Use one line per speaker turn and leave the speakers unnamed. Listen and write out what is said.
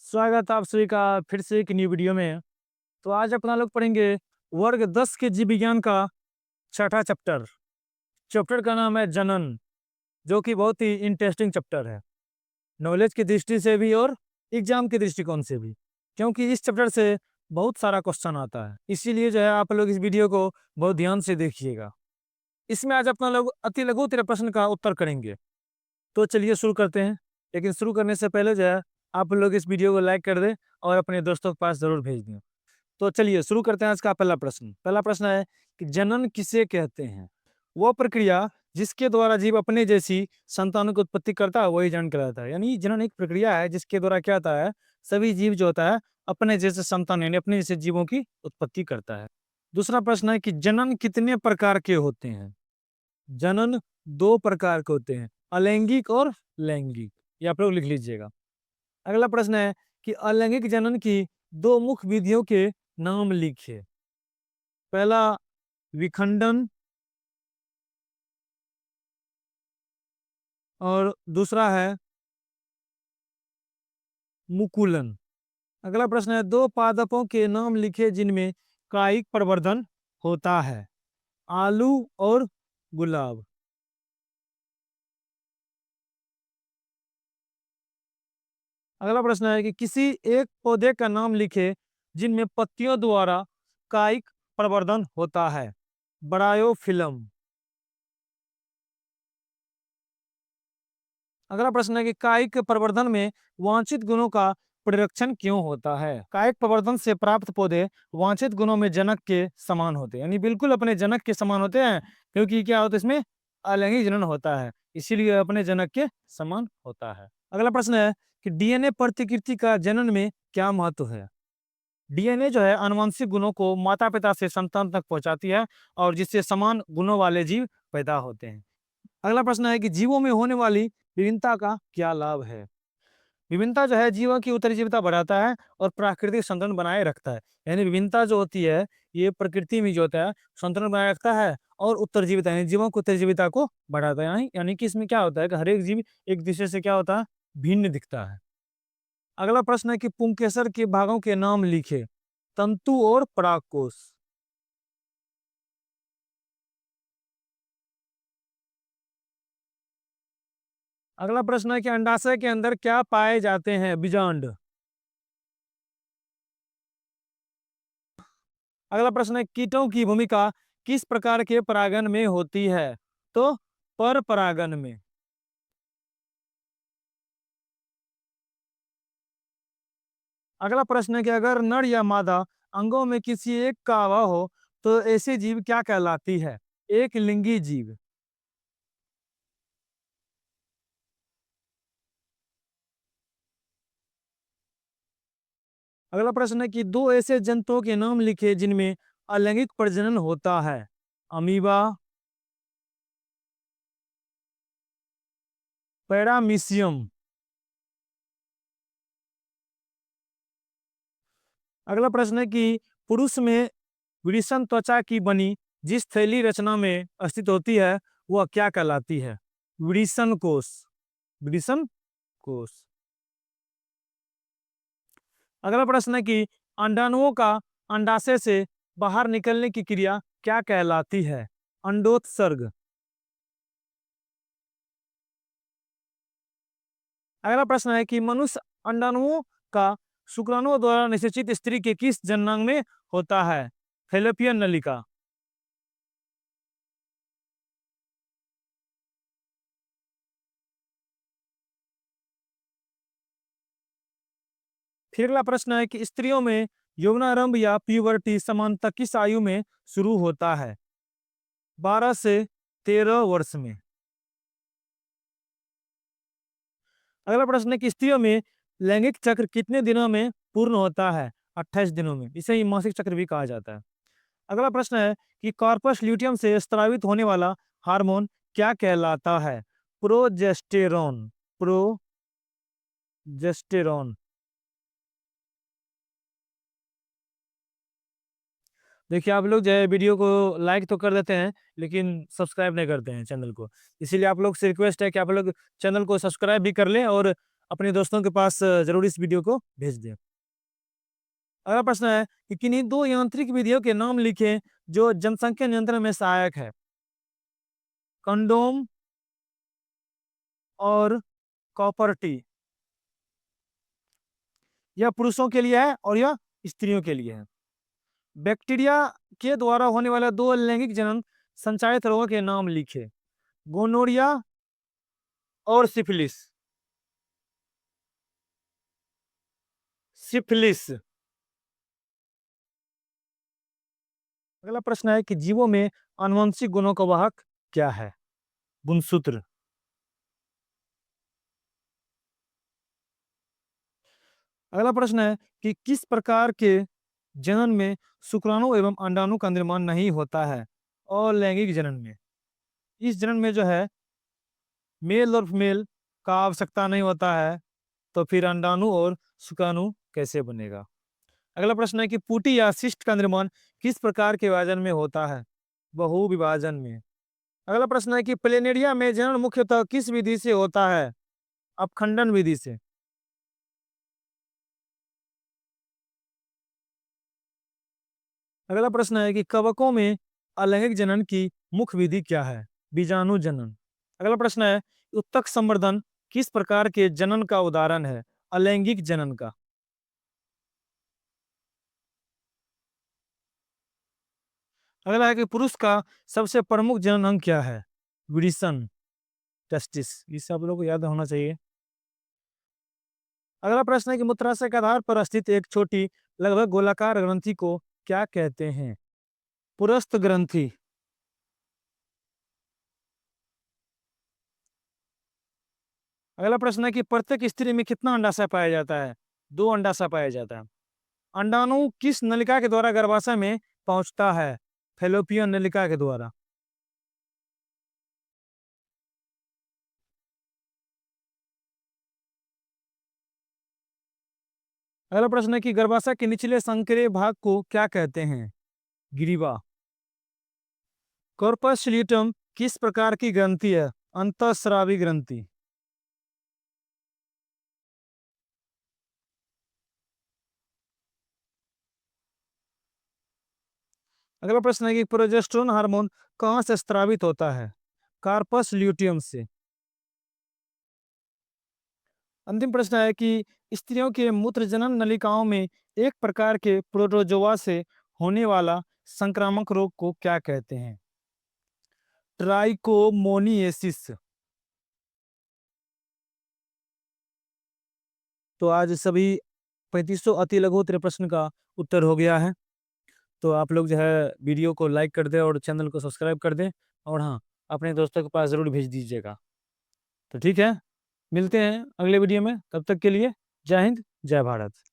स्वागत है आप सभी का फिर से एक न्यू वीडियो में। तो आज अपना लोग पढ़ेंगे वर्ग 10 के जीव विज्ञान का छठा चैप्टर। चैप्टर का नाम है जनन, जो कि बहुत ही इंटरेस्टिंग चैप्टर है, नॉलेज की दृष्टि से भी और एग्जाम के दृष्टिकोण से भी, क्योंकि इस चैप्टर से बहुत सारा क्वेश्चन आता है। इसीलिए जो है आप लोग इस वीडियो को बहुत ध्यान से देखिएगा। इसमें आज अपना लोग अति लघु उत्तरीय प्रश्न का उत्तर करेंगे। तो चलिए शुरू करते हैं। लेकिन शुरू करने से पहले जो है आप लोग इस वीडियो को लाइक कर दें और अपने दोस्तों के पास जरूर भेज दें। तो चलिए शुरू करते हैं आज का पहला प्रश्न। पहला प्रश्न है कि जनन किसे कहते हैं? वो प्रक्रिया जिसके द्वारा जीव अपने जैसी संतानों की उत्पत्ति करता है वही जनन कहलाता है। यानी जनन एक प्रक्रिया है जिसके द्वारा क्या होता है, सभी जीव जो होता है अपने जैसे संतान यानी अपने जैसे जीवों की उत्पत्ति करता है। दूसरा प्रश्न है कि जनन कितने प्रकार के होते हैं? जनन दो प्रकार के होते हैं, अलैंगिक और लैंगिक। ये आप लोग लिख लीजिएगा। अगला प्रश्न है कि अलैंगिक जनन की दो मुख्य विधियों के नाम लिखिए। पहला विखंडन और दूसरा है मुकुलन। अगला प्रश्न है दो पादपों के नाम लिखे जिनमें कायिक प्रवर्धन होता है। आलू और गुलाब। अगला प्रश्न है कि किसी एक पौधे का नाम लिखे जिनमें पत्तियों द्वारा कायिक प्रवर्धन होता है। ब्रायोफिलम। अगला प्रश्न है कि कायिक प्रवर्धन में वांछित गुणों का परिरक्षण क्यों होता है? कायिक प्रवर्धन से प्राप्त पौधे वांछित गुणों में जनक के समान होते हैं, यानी बिल्कुल अपने जनक के समान होते हैं, क्योंकि क्या होता है इसमें अलैंगिक जनन होता है, इसीलिए अपने जनक के समान होता है। अगला प्रश्न है कि डीएनए प्रतिकृति का जनन में क्या महत्व है? डीएनए जो है आनुवंशिक गुणों को माता पिता से संतान तक पहुंचाती है और जिससे समान गुणों वाले जीव पैदा होते हैं। अगला प्रश्न है कि जीवों में होने वाली विभिन्नता का क्या लाभ है? विभिन्नता जो है जीवों की उत्तरजीविता बढ़ाता है और प्राकृतिक संतुलन बनाए रखता है। यानी विभिन्नता जो होती है ये प्रकृति में जो होता है संतुलन बनाए रखता है और उत्तरजीविता यानी जीवों की उत्तरजीविता को बढ़ाता है। यानी कि इसमें क्या होता है कि हर एक जीव एक दूसरे से क्या होता है, भिन्न दिखता है। अगला प्रश्न है कि पुंकेसर के भागों के नाम लिखे। तंतु और परागकोश। अगला प्रश्न है कि अंडाशय के अंदर क्या पाए जाते हैं? बीजांड। अगला प्रश्न है कीटों की भूमिका किस प्रकार के परागन में होती है? तो पर परागन में। अगला प्रश्न है कि अगर नर या मादा अंगों में किसी एक का अभाव हो तो ऐसी जीव क्या कहलाती है? एक लिंगी जीव। अगला प्रश्न है कि दो ऐसे जंतुओं के नाम लिखे जिनमें अलैंगिक प्रजनन होता है। Amoeba, paramecium. अगला प्रश्न है कि पुरुष में वृषण त्वचा की बनी जिस थैली रचना में स्थित होती है वह क्या कहलाती है? वृषण कोश। वृषण कोश। अगला प्रश्न है कि अंडाणुओं का अंडाशय से बाहर निकलने की क्रिया क्या कहलाती है? अंडोत्सर्ग। अगला प्रश्न है कि मनुष्य अंडाणुओं का शुक्राणुओं द्वारा निषेचित स्त्री के किस जननांग में होता है? फैलोपियन नलिका। फिर अगला प्रश्न है कि स्त्रियों में यौनारंभ या प्यूबर्टी सामान्यतः किस आयु में शुरू होता है? 12 से 13 वर्ष में। अगला प्रश्न है कि स्त्रियों में लैंगिक चक्र कितने दिनों में पूर्ण होता है? 28 दिनों में। इसे ही मासिक चक्र भी कहा जाता है। अगला प्रश्न है कि कॉर्पस ल्यूटियम से स्रावित होने वाला हार्मोन क्या कहलाता है? प्रोजेस्टेरॉन। प्रोजेस्टेरॉन। देखिए आप लोग जो है वीडियो को लाइक तो कर देते हैं लेकिन सब्सक्राइब नहीं करते हैं चैनल को, इसीलिए आप लोग से रिक्वेस्ट है कि आप लोग चैनल को सब्सक्राइब भी कर लें और अपने दोस्तों के पास जरूर इस वीडियो को भेज दें। अगला प्रश्न है कि किन्हीं दो यांत्रिक विधियों के नाम लिखें जो जनसंख्या नियंत्रण में सहायक है। कंडोम और कॉपर टी। यह पुरुषों के लिए है और यह स्त्रियों के लिए है। बैक्टीरिया के द्वारा होने वाला दो लैंगिक जनन संचारित रोगों के नाम लिखे। गोनोरिया और सिफिलिस। सिफिलिस। अगला प्रश्न है कि जीवों में आनुवंशिक गुणों का वाहक क्या है। गुणसूत्र। अगला प्रश्न है कि किस प्रकार के जनन में शुक्राणु एवं अंडाणु का निर्माण नहीं होता है। और लैंगिक जनन में, इस जनन में जो है मेल और फीमेल का आवश्यकता नहीं होता है, तो फिर अंडाणु और शुक्राणु कैसे बनेगा। अगला प्रश्न है कि पुटी या सिस्ट का निर्माण किस प्रकार के विभाजन में होता है। बहु विभाजन में। अगला प्रश्न है कि प्लेनेरिया में जनन मुख्यतः किस विधि से होता है। अपखंडन विधि से। अगला प्रश्न है कि कवकों में अलैंगिक जनन की मुख्य विधि क्या है। बीजाणु जनन। अगला प्रश्न है उत्तक संवर्धन किस प्रकार के जनन का उदाहरण है। अलैंगिक जनन का। अगला है कि पुरुष का सबसे प्रमुख जनन अंग क्या है। विडिसन। टेस्टिस। इसे आप लोगों को याद होना चाहिए। अगला प्रश्न है कि मूत्राशय के आधार पर स्थित एक छोटी लगभग गोलाकार ग्रंथि को क्या कहते हैं। पुरस्थ ग्रंथि। अगला प्रश्न है कि प्रत्येक स्त्री में कितना अंडाशय पाया जाता है। दो अंडाशय पाया जाता है। अंडाणु किस नलिका के द्वारा गर्भाशय में पहुंचता है। फैलोपियन नलिका के द्वारा। अगला प्रश्न है कि गर्भाशय के निचले संकरे भाग को क्या कहते हैं। गिरिवा। कॉर्पस ल्यूटम किस प्रकार की ग्रंथि है। अंतःस्रावी ग्रंथि। अगला प्रश्न है कि प्रोजेस्टेरोन हार्मोन कहाँ से स्रावित होता है। कार्पस ल्यूटियम से। अंतिम प्रश्न है कि स्त्रियों के मूत्रजनन नलिकाओं में एक प्रकार के प्रोटोजोआ से होने वाला संक्रामक रोग को क्या कहते हैं। ट्राइकोमोनिएसिस। तो आज सभी 3500 अति लघु उत्तरीय प्रश्न का उत्तर हो गया है। तो आप लोग जो है वीडियो को लाइक कर दें और चैनल को सब्सक्राइब कर दें। और हाँ, अपने दोस्तों के पास ज़रूर भेज दीजिएगा। तो ठीक है, मिलते हैं अगले वीडियो में। तब तक के लिए जय हिंद, जय भारत।